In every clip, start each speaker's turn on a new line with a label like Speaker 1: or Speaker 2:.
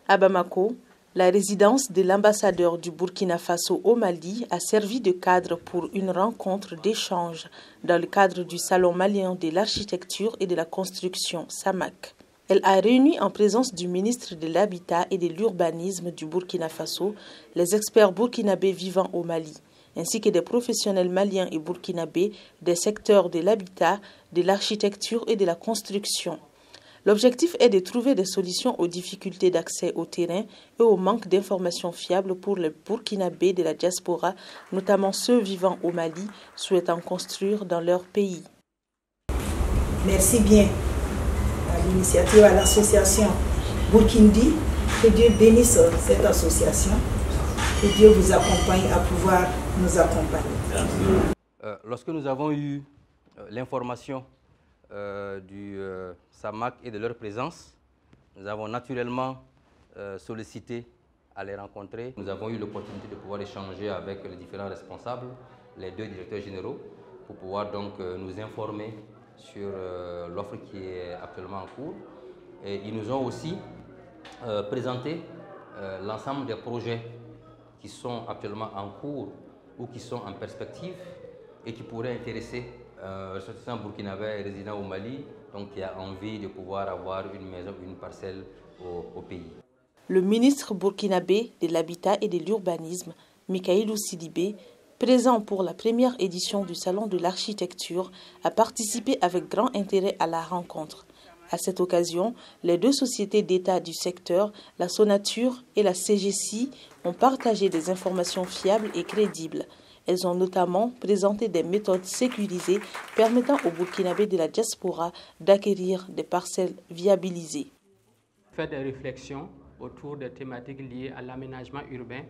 Speaker 1: À Bamako, la résidence de l'ambassadeur du Burkina Faso au Mali a servi de cadre pour une rencontre d'échange dans le cadre du Salon malien de l'architecture et de la construction, SAMAC. Elle a réuni en présence du ministre de l'Habitat et de l'Urbanisme du Burkina Faso les experts burkinabés vivant au Mali, ainsi que des professionnels maliens et burkinabés des secteurs de l'habitat, de l'architecture et de la construction. L'objectif est de trouver des solutions aux difficultés d'accès au terrain et au manque d'informations fiables pour les Burkinabés de la diaspora, notamment ceux vivant au Mali, souhaitant construire dans leur pays.
Speaker 2: Merci bien à l'initiative, à l'association Burkindi. Que Dieu bénisse cette association. Que Dieu vous accompagne à pouvoir nous accompagner.
Speaker 3: Lorsque nous avons eu l'information du SAMAC et de leur présence, nous avons naturellement sollicité à les rencontrer. Nous avons eu l'opportunité de pouvoir échanger avec les différents responsables, les deux directeurs généraux, pour pouvoir donc nous informer sur l'offre qui est actuellement en cours. Et ils nous ont aussi présenté l'ensemble des projets qui sont actuellement en cours ou qui sont en perspective et qui pourraient intéresser un ressortissant burkinabé résident au Mali, donc qui a envie de pouvoir avoir une maison, une parcelle au pays.
Speaker 1: Le ministre burkinabé de l'Habitat et de l'Urbanisme, Mikailou Sidibé, présent pour la première édition du Salon de l'Architecture, a participé avec grand intérêt à la rencontre. À cette occasion, les deux sociétés d'État du secteur, la Sonature et la CGC, ont partagé des informations fiables et crédibles. Elles ont notamment présenté des méthodes sécurisées permettant aux Burkinabés de la diaspora d'acquérir des parcelles viabilisées.
Speaker 4: Faire des réflexions autour des thématiques liées à l'aménagement urbain,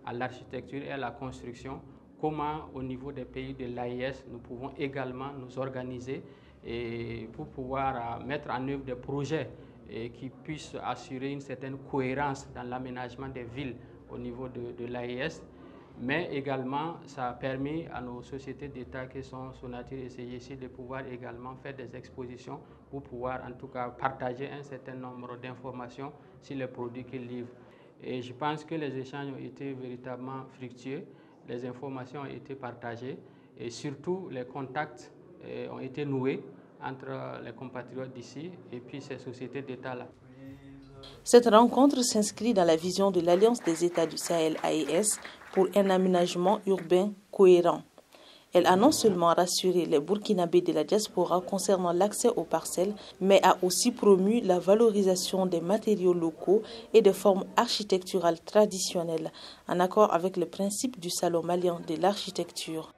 Speaker 4: à l'architecture et à la construction. Comment, au niveau des pays de l'AES, nous pouvons également nous organiser et pour pouvoir mettre en œuvre des projets qui puissent assurer une certaine cohérence dans l'aménagement des villes au niveau de l'AES. Mais également, ça a permis à nos sociétés d'État qui sont Sonature et CGC de pouvoir également faire des expositions pour pouvoir en tout cas partager un certain nombre d'informations sur les produits qu'ils livrent. Et je pense que les échanges ont été véritablement fructueux, les informations ont été partagées et surtout les contacts ont été noués entre les compatriotes d'ici et puis ces sociétés d'État-là.
Speaker 1: Cette rencontre s'inscrit dans la vision de l'Alliance des États du Sahel AES pour un aménagement urbain cohérent. Elle a non seulement rassuré les Burkinabés de la diaspora concernant l'accès aux parcelles, mais a aussi promu la valorisation des matériaux locaux et des formes architecturales traditionnelles, en accord avec le principe du Salon malien de l'architecture.